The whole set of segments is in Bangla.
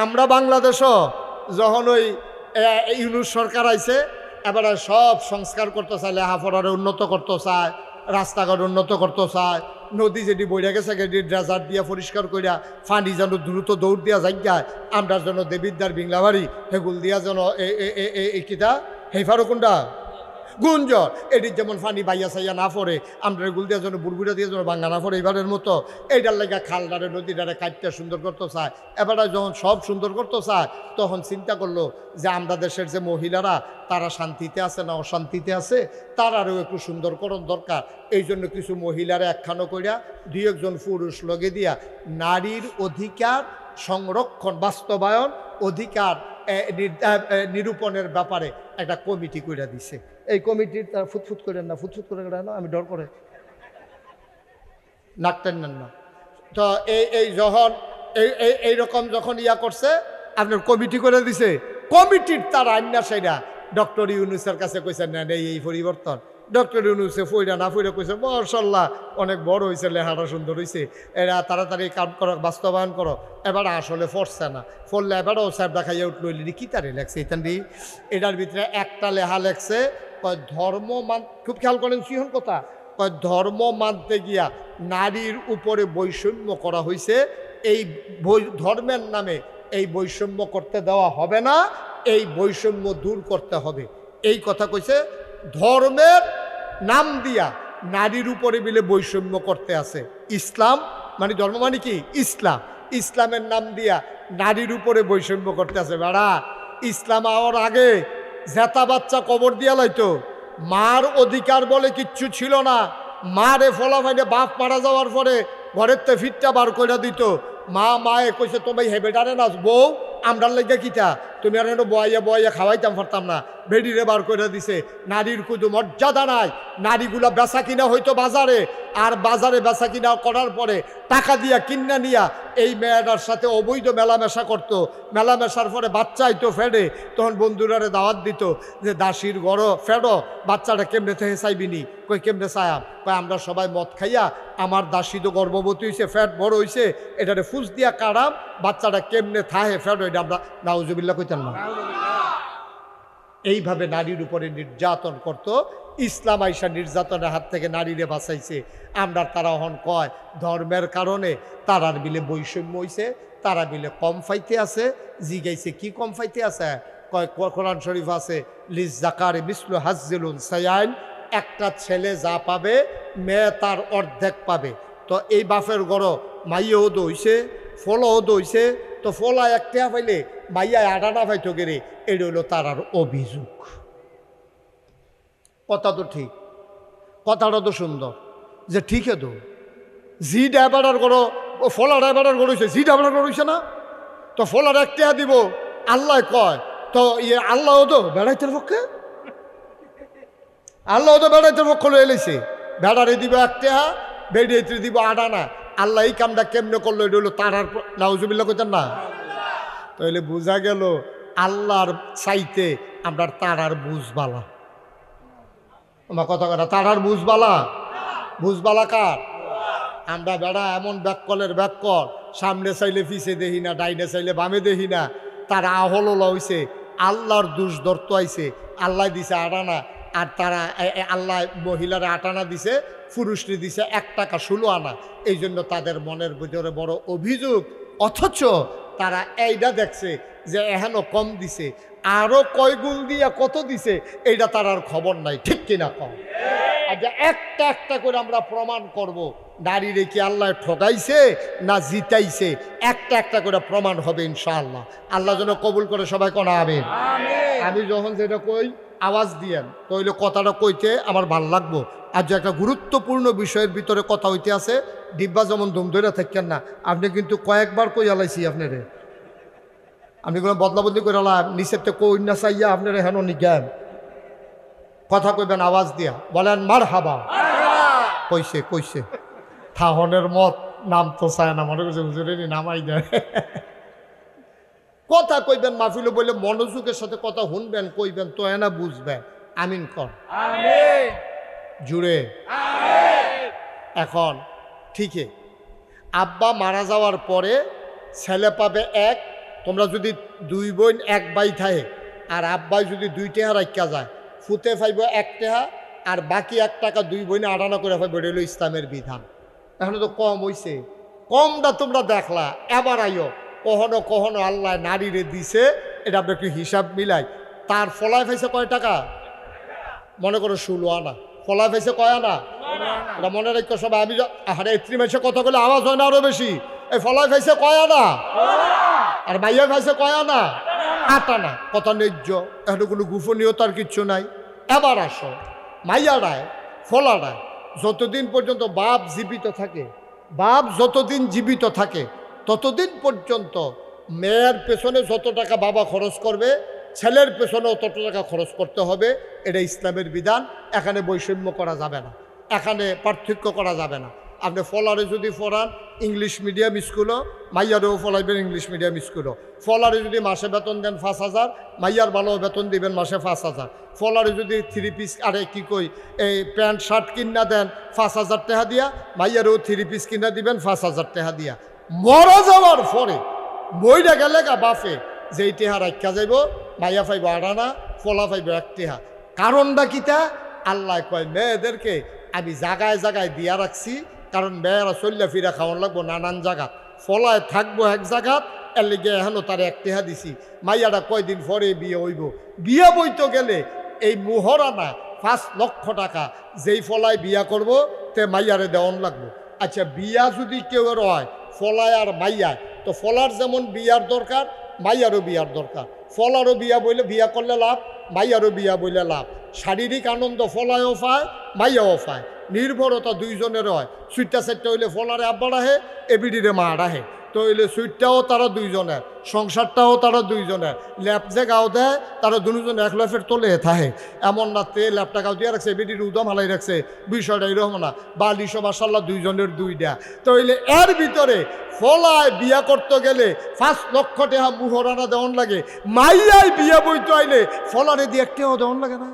আমরা বাংলাদেশও যখন ওই ইউনূস সরকার আইছে এবারে সব সংস্কার করতে চায়, লেখাপড়ারে উন্নত করতে চায়, রাস্তাঘাট উন্নত করতে চায়, নদী যেটি বইয়া গেছে সেটি ড্রেজার দিয়া পরিষ্কার করিয়া ফানি যেন দ্রুত দৌড় দিয়া যাইগায়, আমরার জন্য দেবিদ্দার বিংলাবাড়ি হেগুল দিয়া যেন এই কিতা হেফারো কোনটা গুঞ্জর এটির যেমন ফানি বাইয়া সাইয়া না পড়ে, আমরা গুল দিয়া যেন বুড়বুড়া দিয়ে যেন বাঙ্গা না পড়ে এইবারের মতো এইটার লেগে খালডারে নদীটারে কাটতে সুন্দর করতে চায়। এবারে যখন সব সুন্দর করতে চায় তখন চিন্তা করলো যে আমরা দেশের যে মহিলারা তারা শান্তিতে আছে না অশান্তিতে আছে, তারারও একটু সুন্দরকরণ দরকার। এই জন্য কিছু মহিলারা একখানো করিয়া দুই একজন পুরুষ লগে দিয়া নারীর অধিকার সংরক্ষণ বাস্তবায়ন অধিকার নিরূপণের ব্যাপারে একটা কমিটি করে দিছে। এই কমিটির তারা ফুটফুট করেন না, ফুটফুট করে না, আমি ডর করে নাকতেন নেন না। তো এই যখন এইরকম যখন ইয়া করছে আপনার কমিটি করে দিছে, কমিটির তার আইনা সেটা ডক্টর ইউনূসের কাছে কইছেন না এই পরিবর্তন। ডক্টর ইউনূসে ফইরা না ফইরা কইছে মাশাআল্লাহ অনেক বড় হয়েছে, লেখাটা সুন্দর হয়েছে, এরা তাড়াতাড়ি কাম করো, বাস্তবায়ন করো। এবার আসলে ফরছে না, ফললে এবারও স্যার দেখাইয়া উঠলো কি তারে লেখছে এখানটি। এটার ভিতরে একটা লেখা লেখছে ধর্ম মান, খুব খেয়াল করেন সিহন কথা, ধর্ম মানতে গিয়া নারীর উপরে বৈষম্য করা হয়েছে, এই ধর্মের নামে এই বৈষম্য করতে দেওয়া হবে না, এই বৈষম্য দূর করতে হবে। এই কথা কইছে। ধর্মের নাম দিয়া নারীর উপরে বিলে বৈষম্য করতে আছে ইসলাম, মানে ধর্ম মানে কি ইসলাম, ইসলামের নাম দিয়া নারীর উপরে বৈষম্য করতে আছে। বেড়া ইসলাম আওয়ার আগে জেতা বাচ্চা কবর দিয়া লাইতো, মার অধিকার বলে কিচ্ছু ছিল না, মারে ফলাফাইলে বাপ মারা যাওয়ার পরে ঘরের তে ফিটটা বার করে দিত। মায়ে কইছে তোমায় হে বেটারে না বউ আমরার লেগে কিতা তুমি আর বয়াইয়া বয়াইয়া খাওয়াইতাম পারতাম না, বেডিরে বার করে দিছে। নারীর কুদু মর্যাদা নাই, নারীগুলা বেচা কিনা হইতো বাজারে, আর বাজারে বেচা কিনা করার পরে টাকা দিয়া কিনা নিয়া এই মেয়েটার সাথে অবৈধ মেলামেশা করতো, মেলামেশার পরে বাচ্চা আইতো ফেডে, তখন বন্ধুরারে দাওয়াত দিত যে দাসির গড় ফেডো, বাচ্চাটা কেমনে থেকে চাইবিনি, কই কেমনে চায়াম, কই আমরা সবাই মদ খাইয়া আমার দাসী তো গর্ভবতী হয়েছে, ফ্যাট বড় হয়েছে, এটারে ফুস দিয়া কাড়াম, বাচ্চাটা কেমনে থাহে ফেডো, এটা আমরা নাউজুবিল্লাহ কইতাম না। এইভাবে নারীর উপরে নির্যাতন করত। ইসলাম আইসা নির্যাতনের হাত থেকে নারীরে বাঁচাইছে। আমরা তারা হন কয় ধর্মের কারণে তারার বিলে বৈষম্য হইছে, তারা বিলে কম ফাইতে আছে। জিগাইছে কি কম ফাইতে আছে, কয় কোরআন শরীফ আছে লিজ জাকারে মিসলু হাজ্জিলুন সায়াইন, একটা ছেলে যা পাবে মেয়ে তার অর্ধেক পাবে। তো এই বাপের গড় মাইয়াও দইছে ফলও দইছে, তো ফলা একটা পাইলে মাইয়া আডানা পাইতো গেরে, এটা হইল তারার অভিযোগ। কথা তো ঠিক, কথাটা তো সুন্দর যে ঠিক তো জি ড্রাইভার করো ফলা ড্রাইভার গড়েছে, জি ড্রাইভার গড়েছে না, তো ফলার একটা দিব আল্লাহ কয়, তো ইয়ে আল্লাহ তো বেড়াইতের পক্ষে, আল্লাহ তো বেড়াইতের পক্ষ লয়ে এলেছে, বেড়ারে দিব একটা, বেড়িয়ে দিব আডানা। আল্লাহ এই কামটা কেমনে করলো, এটা হলো তারার নাউজুবিল্লাহ কইতেন না। তাহলে বোঝা গেল আল্লাহর চাইতে আমরা তারার বুঝবালা। আমার কথা কথা তারার বুঝবালা, বুঝবালা কার? আমরা বেড়া এমন ব্যাককলের ব্যাককল, সামনে চাইলে পিছে দেখি না, ডাইনে চাইলে বামে দেখি না, তারা আহললা হইছে, আল্লাহর দুষ ধরতে আইছে, আল্লাহ দিছে আটানা, আর তারা আল্লাহ মহিলারা আটানা দিছে, পুরুষটি দিছে 1 টাকা 16 আনা। এই জন্য তাদের মনের ভিতরে বড় অভিযোগ, অথচ তারা এইটা দেখছে যে এহেন কম দিছে, আরো কয় গুণ দিয়া কত দিছে এইটা তার আর খবর নাই, ঠিক কিনা কম? আচ্ছা একটা একটা করে আমরা প্রমাণ করব নারীরে কি আল্লাহ ঠকাইছে না জিতাইছে, একটা একটা করে প্রমাণ হবে ইনশাআল্লাহ। আল্লাহ যেন কবুল করে, সবাই কোনা আমিন। আমি যখন যেটা কই আওয়াজ দিয়েন, তাইলে কথাটা কইতে আমার ভাল লাগবো। আর যে একটা গুরুত্বপূর্ণ বিষয়ের ভিতরে কথা হইতে আছে, ডিব্বা যেমন ধুম ধরে থাকেন না, আপনি কিন্তু কয়েকবার কই আলাইছি আপনারে, আপনি কোনো বদলাবদলি করে আলাম নিচের তো কই না চাইয়া আপনারা হেন নিজ্ঞান কথা কইবেন আওয়াজ দিয়া, বলেন মার হাবা। কইছে কইছে থাহনের মত নাম তো চায় না, মনে করছে হুজুরের নামাই দেয়। কথা কইবেন মাহফিলে বলে মনোযোগের সাথে কথা শুনবেন, কইবেন তো এনা বুঝবেন। আমিন কর জুড়ে। এখন ঠিকই আব্বা মারা যাওয়ার পরে ছেলে পাবে 1, তোমরা যদি দুই বোন এক বাই থাকে আর আব্বাই যদি 2 টাকা রাখা যায় ফুতে ফাইব 1 টাকা আর বাকি 1 টাকা দুই বোনে আটানা করে ফাইব, এটা হলো ইসলামের বিধান। এখন তো কম হইছে, কমটা তোমরা দেখলা, এবার আইও কখনো কখনো আল্লাহ নারীরে দিছে, এটা আপনি একটু হিসাব মিলাই। তার ফলায় ফাইছে কয় টাকা? মনে করো 16 আনা। ফলায় ফাইছে কয় আনা? এটা মনে রাখো সবাই। আমি আরে 3 মাসে কথা বলে আওয়াজ হয় না আরো বেশি। এই ফলায় ফাইছে কয় আনা? আর মাইয়া ফাইছে কয় আনা? 8 আনা। কথা ন্যায্য, এখানে কোনো গোপনীয়তার কিচ্ছু নাই। এবার আসো, মাইয়ারায় ফলারায় যতদিন পর্যন্ত বাপ জীবিত থাকে, বাপ যতদিন জীবিত থাকে ততদিন পর্যন্ত মেয়ের পেছনে যত টাকা বাবা খরচ করবে ছেলের পেছনে তত টাকা খরচ করতে হবে। এটা ইসলামের বিধান। এখানে বৈষম্য করা যাবে না, এখানে পার্থক্য করা যাবে না। আপনি ফলারে যদি পড়ান ইংলিশ মিডিয়াম স্কুলও, মাইয়ারেও ফলাইবেন ইংলিশ মিডিয়াম স্কুলও। ফলারে যদি মাসে বেতন দেন 5,000, মাইয়ার ভালো বেতন দিবেন মাসে 5,000। ফলারে যদি 3 পিস আরে কি কই এই প্যান্ট শার্ট কিনা দেন 5,000 টাকা দিয়া, মাইয়ারেও 3 পিস কিনা দিবেন 5,000 টাকা দিয়া। মরা যাওয়ার পরে বইটা গেলে গা বাফে যেই টেহা রাখা যাইব, মাইয়া পাইব 8 আনা, ফলা পাইব 1 টেহা। কারণটা কিতা? আল্লাহ কয় মেয়েদেরকে আমি জায়গায় জায়গায় দিয়া রাখছি, কারণ মেয়েরা চল্লা ফিরা খাওয়ান লাগবো নানান জায়গা, ফলায় থাকবো এক জায়গাত, এর লিগে এখনও তার 1 টেহা দিছি। মাইয়াটা কয়দিন পরে বিয়ে হইব, বিয়ে বইতে গেলে এই মোহরানা 5 লক্ষ টাকা যেই ফলায় বিয়া করব তে মাইয়ারে দেওয়ান লাগবো। আচ্ছা, বিয়া যদি কেউ হয় ফলায় আর মাইয়ায়, তো ফলার যেমন বিয়ার দরকার মাইয়ারও বিয়ার দরকার। ফলারও বিয়া বইলে বিয়া করলে লাভ, মাইয়ারও বিয়া বইলে লাভ। শারীরিক আনন্দ ফলায়ও পায়, মাইয়াও পায়। নির্ভরতা দুইজনের হয়। 4টা হইলে ফলারে আব্বার আহে, এবিডিরে মা আহে। তো হইলে সুইটটাও তারা দুইজনের, সংসারটাও তারা দুইজনের। ল্যাপ যে গাও দেয় তারা দুজন 1 লাফের তোলে থাকে। এমন না তে ল্যাপটা গাও দিয়ে রাখছে, এবিডির উদম হালাই রাখছে, বিষয়টা এরকম না। বালিশ মাশাল্লাহ দুইজনের 2টা। তো হইলে এর ভিতরে ফলায় বিয়া করতে গেলে 5 লক্ষ টাকা মুহরানা দেওয়ান লাগে। মাইয়াই বিয়া বইতে আইলে ফলারে দিয়ে 1 টাকাও দেওয়ান লাগে না।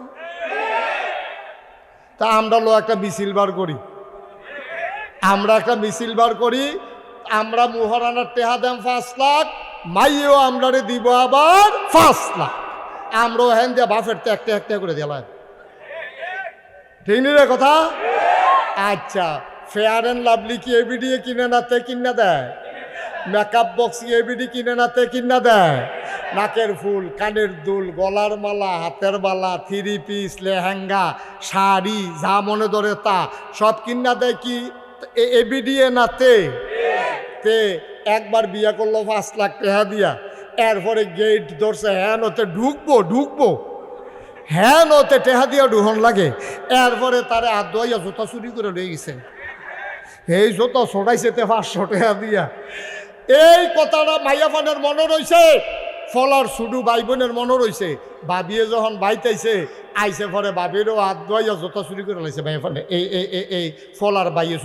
তা আমরা একটা মিছিল বার করি, আমরা একটা মিছিল বার করি, আমরা মুহরানার টেহা দেন 5 লাখ, মাইয়েও আমরা দিব আবার 5 লাখ। আমরাও হ্যান দিয়া বাফের তো একটা করে দিলাম। ঠিক নি রে কথা? আচ্ছা, ফেয়ার অ্যান্ড লাভলি কি এবিডি কিনে না তে কিনা দেয়? মেকআপ বক্স কি এবিডি কিনে না তে কিনা দেয়? নাকের ফুল, কানের দুল, গলার মালা, হাতের বালা, 3 পিস, লেহেঙ্গা, শাড়ি, যা মনে ধরে তা সব কিনা দেয় কি এবিডি না তে? তে একবার বিয়া করলো 5 লাখ টাকা দিয়া, এরপরে গেট ধরছে, হ্যাঁ ওতে ঢুকবো হ্যাঁ ওতে টেহা দিয়া ঢুহন লাগে। এরপরে তারে হাত ধোয়াইয়া জোতা চুরি করে লয়ে গেছে। এই জোতা ছড়াইছে তে 500 টাকা দিয়া। এই কথাটা মাইয়া ফানের মনে রয়েছে, ফলার শুধু ভাই বোনের মনে রয়েছে। বাবিয়ে যখন বাইতাইছে আইসে পরে বাবিরও হাত ধোয়াইয়া জোতা চুরি করে লাইছে মাইয়া ফানে। এই ফলার বাইয়ে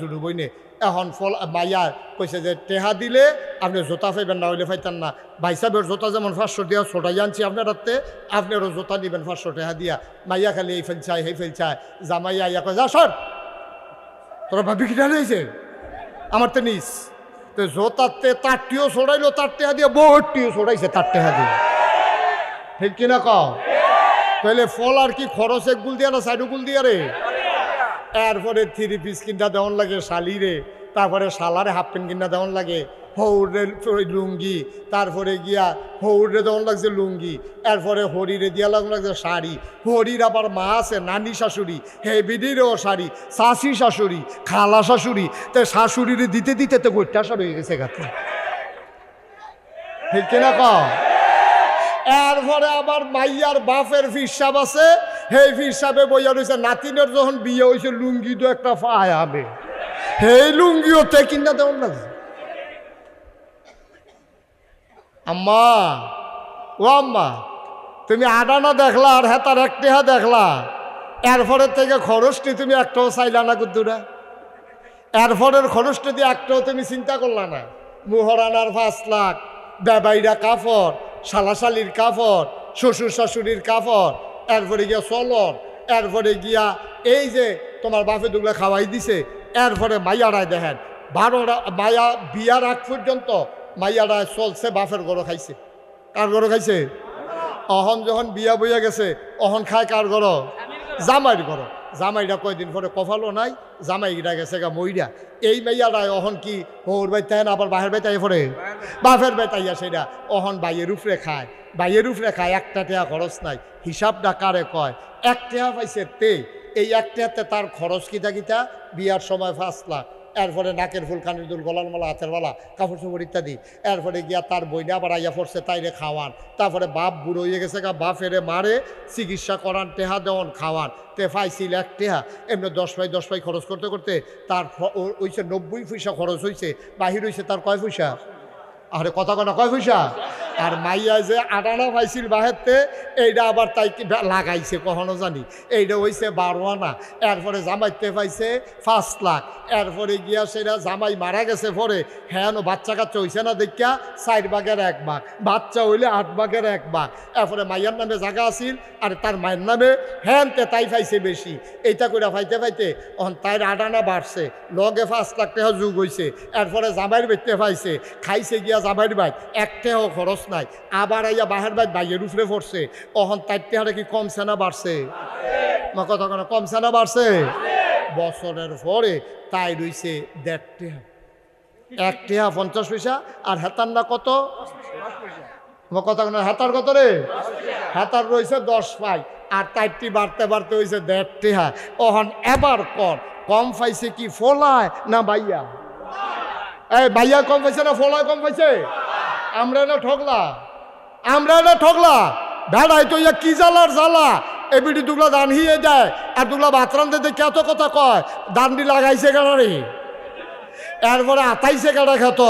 শুধু বইনে। এখন ফল মাইয়া কইছে যে টেহা দিলে আপনি জোতা পাইবেন, না হইলে পাইতেন না। ভাই সাহেবের জোতা যেমন 500 টাকা ছোটাই আনছি আপনার হাতে, আপনারও জোতা নেবেন 500 টাকা দিয়া। মাইয়া খালি এই ফেল চায়, জামাইয়া ইয়া কয়, যা সর, তোরা ভাবি কিনা লইছে আমার তো নিস। তো জোতাতে তারটিও ছড়াইলো 4 টাকা দিয়ে, বহুটিও ছড়াইছে 4 টাকা দিয়ে। ঠিক কিনা কও? তাহলে ফল আর কি খরচ 1 গুল দিয়া না 4 গুল দিয়া রে? এরপরে 3 পিস কিনা দেওয়ান লাগে শালিরে, তারপরে শালারে হাফ প্যান্ট কিনা দেওয়ান লাগে, হৌরে লুঙ্গি, তারপরে গিয়া হৌরে দেওয়ান লাগছে লুঙ্গি, এরপরে হরিরে দিয়া লাগছে শাড়ি। হরির আবার মা আছে নানি শাশুড়ি, হেবিডিরও শাড়ি, শাশি শাশুড়ি, খালা শাশুড়ি। তো শাশুড়িরে দিতে দিতে তো গোটা শাড়ি হয়ে গেছে গাতে। ঠিক কিনা কও? এরপরে আবার মাইয়ার বাপের ফিসাব আছে, সেই ফিসাবে বইয়া রয়েছে। নাতিনের যখন বিয়ে হয়েছে লুঙ্গি তো একটা পায় হবে, সেই লুঙ্গিও তে কিনা দেওয়ান লাগছে। আম্মা, ও আম্মা, তুমি 8 আনা দেখলা আর হেতার 1 টাকা দেখলা, এরপরে থেকে খরচটি তুমি একটাও চাইলা না গুদ্দুরা। এরপরের খরচটি দিয়ে একটাও তুমি চিন্তা করলা না। মুহরানার 5 লাখ, বেবাইরা কাপড়, শালাশালির কাপড়, শ্বশুর শাশুড়ির কাপড়, এরপরে গিয়া চলন, এরপরে গিয়া এই যে তোমার বাপে দুগুলা খাওয়াই দিছে। এরপরে মাইয়ারায় দেখেন 12টা মায়া বিয়ার আগ পর্যন্ত মাইয়াটা চলছে বাপের গরো খাইছে। কার গরো খাইছে? অহন যখন বিয়া বইয়া গেছে অহন খায় কার গরো? জামাইয়ের গরো। জামাইটা কয়দিন পরে কফালো নাই, জামাইটা গেছে গা মইরা। এই মাইয়াটা অহন কি ওর বাইতে না আবার বাহের বাইতে পড়ে? বাপের বাইতাইয়া সেটা অহন বাইয়ের উপরে খায়। বাইয়ের উপরে খায়, একটা টেয়া খরচ নাই। হিসাবটা কারে কয়? এক টেয়া পাইছে তে, এই এক টেয়াতে তার খরচ কিতা কিতা? বিয়ার সময় 5 লাখ, এরপরে নাকের ফুল, কানের দুল, গলার মালা, হাতের মালা, কাপড় চোপড় ইত্যাদি। এরপরে গিয়া তার বইনা আবার আইয়া পড়ছে তাইরে খাওয়ান। তারপরে বাপ বুড়ো হয়ে গেছে গা, বাপেরে মারে চিকিৎসা করান, টেহা দেওয়ান, খাওয়ান। তে পাইছিল 1 টেহা, এমনি 10 পাই খরচ করতে করতে তার হইছে 90 পয়সা খরচ হয়েছে। বাহির হয়েছে তার কয় পয়সা? আরে কথা কথা কয় পয়সা? আর মাইয়া যে 8 আনা পাইছিল বাহেরতে, এইটা আবার তাই লাগাইছে কখনো জানি, এইটা হইছে 12 আনা। এরপরে জামাইতে পাইছে 5 লাখ। এরপরে গিয়া সেটা জামাই মারা গেছে পরে, হ্যাঁ বাচ্চা কাচ্চা হইছে না দেখিয়া 4 ভাগের 1 ভাগ, বাচ্চা হইলে 8 ভাগের 1 ভাগ। এরপরে মাইয়ার নামে জায়গা আছিল আর তার মায়ের নামে, হ্যাঁ তাই পাইছে বেশি। এইটা করে পাইতে পাইতে তাইর 8 আনা বাড়ছে, লগে 5 লাখ টাকা যোগ হয়েছে। এরপরে জামাইয়ের বেচতে পাইছে, খাইছে গিয়া জামাইয়ের বাইক, 1 টাকাও খরচ নাই। আবার আইয়া বাহের বাইক বাইয়ের উপরে পড়ছে। অহন 4 টাকাটা কি কমছে না বাড়ছে? কথা কোনো কমছে না বাড়ছে? বছরের পরে তাই রইছে 1.5 টাকা, 1 টাকা 50 পয়সা। আর হেতার না কত? কথা কোনো হেতার কত রে? হেতার রয়েছে 10 পাই। আর তাইটি বাড়তে বাড়তে হয়েছে 1.5 টাকা। অহন এবার কম পাইছে কি ফলায় না বাইয়া? এই বাইয়া কম পাইছে না ফলায় কম পাইছে? আমরা না ঠকলা, আমরা না ঠকলা। ভেড়াই তো ইয়া কি জ্বালার জ্বালা, এবিডি দুগলা দান হিয়ে যায় আর দুগলা বাথরাম দেখে কত কথা কয়। দানটি লাগাইছে গাড়ি, এরপরে আতাইছে গাড়া খেত,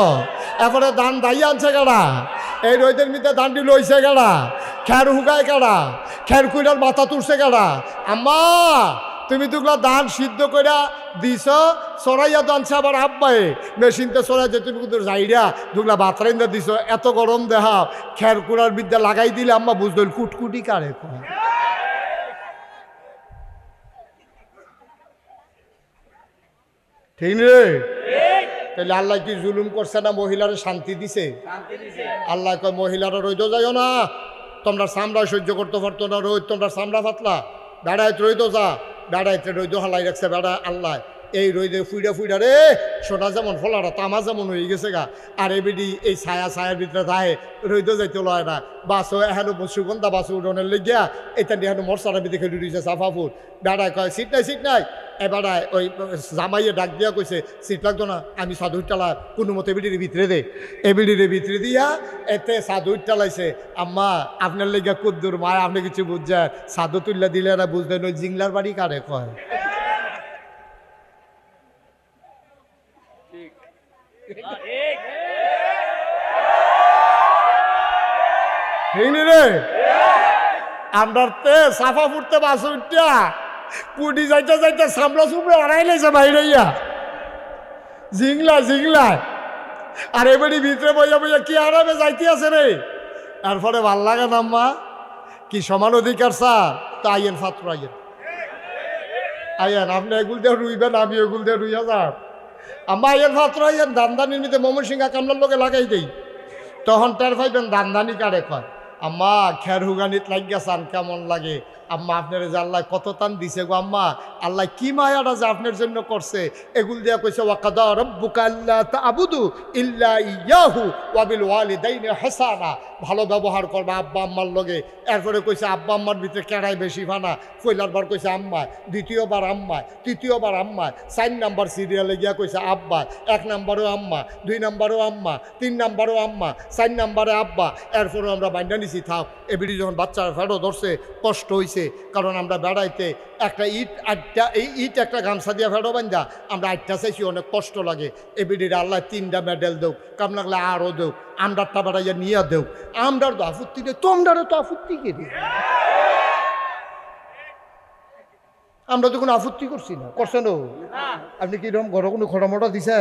এরপরে দান দাই আনছে গাড়া, এই রোদের মধ্যে দানটি লইছে গাড়া, খের হুগায় গাড়া, খের কুইলার মাথা তুলছে গাড়া। আম্মা তুমি দুগলা ধান সিদ্ধ করে দিছ, সরাইয়া দানছে আবার আব্বাই মেশিনতে সরাই যে তুমি কিন্তু যাইরা দুগলা বাতরাইন্দা দিছ। এত গরম দেহা, খের কুড়ার বিদ্যা লাগাই দিলে আম্মা বুঝল কুটকুটি কারে কয়। ঠিক রে? তাহলে আল্লাহ কি জুলুম করছে না মহিলারে শান্তি দিছে? আল্লাহ কয় মহিলারা রইদ যাইও না, তোমরা চামড়া সহ্য করতে পারতো না রোদ, তোমরা চামড়া পাতলা, বেড়াইতে রইদ যা। বেড়াইতে রইদ হালাই রাখছে বেড়া আল্লাহ। এই রইদে ফুইডা রে সোনা যেমন ফলাটা তামা যেমন হয়ে গেছে গা। আর এবিডি এই ছায়ার ভিতরে যায় রইদ যাইতে লয় না। বাসও এখানে সুগন্ধা বাস উড়নের লেগিয়া এটা নিয়ে এখন মরসার ভিতরে খেলে দিয়েছে সাফাফুর। বেড়ায় কয় সিট নাই। এবারায় ওই জামাইয়ে ডাক দিয়া কইছে সিট লাগতো না, আমি সাধুর টালা কোনো মতো এবিডির ভিতরে দে। এবিডির ভিতরে দিয়া এতে সাধুর টালাইছে। আম্মা আপনার লেগা কুদ্দুর মায়, আপনি কিছু বুঝছেন? সাধু তুল্লা দিলে এরা বুঝলেন ওই জিংলার বাড়ি কারে কয়। রে আমরার তে সাফা ফুটতে বাস উঠা কুটি যাইতে যাইতে সামলা সুমড়ে আড়াই লেছে বাইরে জিংলা। আর এবারে ভিতরে বইয়া কি আরামে যাইতে আছে রে। এরপরে ভাল লাগে না আম্মা, কি সমান অধিকার স্যার? তা আইয়েন ফাত্র আইয়েন আপনি এগুল দিয়ে রুইবেন, আমি এগুল দিয়ে রুইয়া যান। আম্মা আইয়েন ফাত্র আইয়েন, দানদানির মধ্যে ময়মনসিংহা কামলার লোকে লাগাই দেই, তখন টের পাইবেন দানদানি কারে কয়। আম্মা খের হুগানিত লাগিয়া চান কেমন লাগে? আম্মা আপনার যে আল্লাহ কত টান দিছে গো আম্মা, আল্লাহ কি মায়াটা যে আপনার জন্য করছে। এগুল দিয়া কইছে ওয়াকাদা রাব্বুকা আল্লা তা'বুদু ইল্লা ইয়াহু ওয়া বিল ওয়ালিদাইনি হাসানা, ভালো ব্যবহার করবা আব্বা আম্মার লগে। এরপরে কইছে আব্বা আম্মার ভিতরে কেড়াই বেশি ফানা। পয়লার বার কইছে আম্মা, দ্বিতীয়বার আম্মা, তৃতীয়বার আম্মা, 4 নাম্বার সিরিয়ালে গিয়া কইছে আব্বা, 1 নাম্বারও আম্মা, 2 নাম্বারও আম্মা, 3 নাম্বারও আম্মা, 4 নাম্বারে আব্বা। এরপরে আমরা বাইন্ডা নিছি থাক। এবিডি যখন বাচ্চার ফেরো ধরছে কষ্ট হইছে, কারণ আমরা বেড়াইতে একটা ইট একটা গামছা দিয়া ফেরো বান্ধা আমরা 8টা চাইছি, অনেক কষ্ট লাগে। এবিডির আল্লাহ 3টা মেডেল দেও, কাম লাগলে আরও দেও, আমরারটা বেড়াইয়া নিয়ে দেও। আমরার তো আপত্তি নেই, তোমরারও তো আপত্তি কে রে? আমরা তো কোনো আপত্তি করছি না, করছেন? আপনি কি এরকম ঘর কোনো খড়ামটা দিছে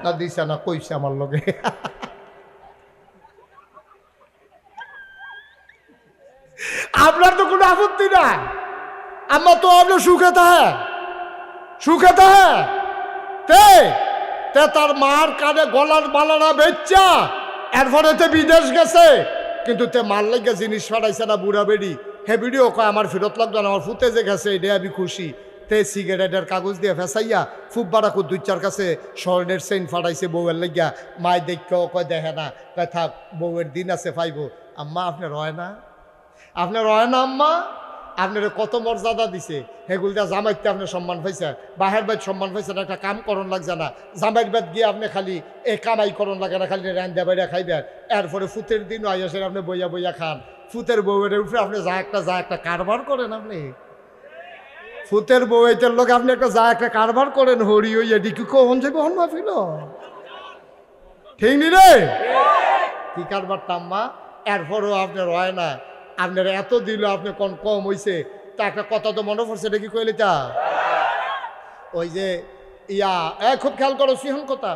না? দিছে না, কইছে আমার লগে। আপনার তো কোনো আপত্তি না, আমার তো আপনার সুখে তে তার মার কানে গলার বালানা বেচ্চা এরপরে তে বিদেশ গেছে, কিন্তু তে মাল লাগে জিনিস ফাটাইছে না বুড়া বেড়ি। হে ভিডিও কয় আমার ফেরত লাগলো না, আমার ফুটে যে গেছে এটা আমি খুশি। তে সিগারেটের কাগজ দিয়ে ফেসাইয়া ফুব্বারা দুইচার কাছে স্বর্ণের চেইন ফাটাইছে বউয়ের লাগিয়া। মায় দেখেও কয় দেখে না, কয় থাক বউয়ের দিন আছে পাইবো। আম্মা আপনার হয় না, আপনার হয় না আম্মা? আপনার কত মর্যাদা দিছে, হেগুলটা জামাইতে আপনি সম্মান পাইছে, বাহের বাইর সম্মান পাইছেন, একটা কাম করণ লাগছে না। জামাইয়ের বাদ গিয়ে আপনি খালি এ কামাই করণ লাগে না, খালি রান্দা বাইরা খাইবেন। এরপরে ফুতের দিন আইসেন আপনি বইয়া বইয়া খান। ফুতের বউয়ের উপরে আপনি যা একটা কারবার করেন। আপনি ফুতের বউয়ের লোক আপনি একটা কারবার করেন। হরি হইয়া ডিকু কখন যাবে হন মাহফিল, ঠিক নি রে? কি কারবারটা আম্মা? এরপরও আপনার হয় না। আপনার এত দিল, আপনি কোন কম হইছে। তা একটা কথা তো মনে পড়ছে, এটা কি কইলে তা? ওই যে ইয়া খুব খেয়াল করো, সিহন কথা।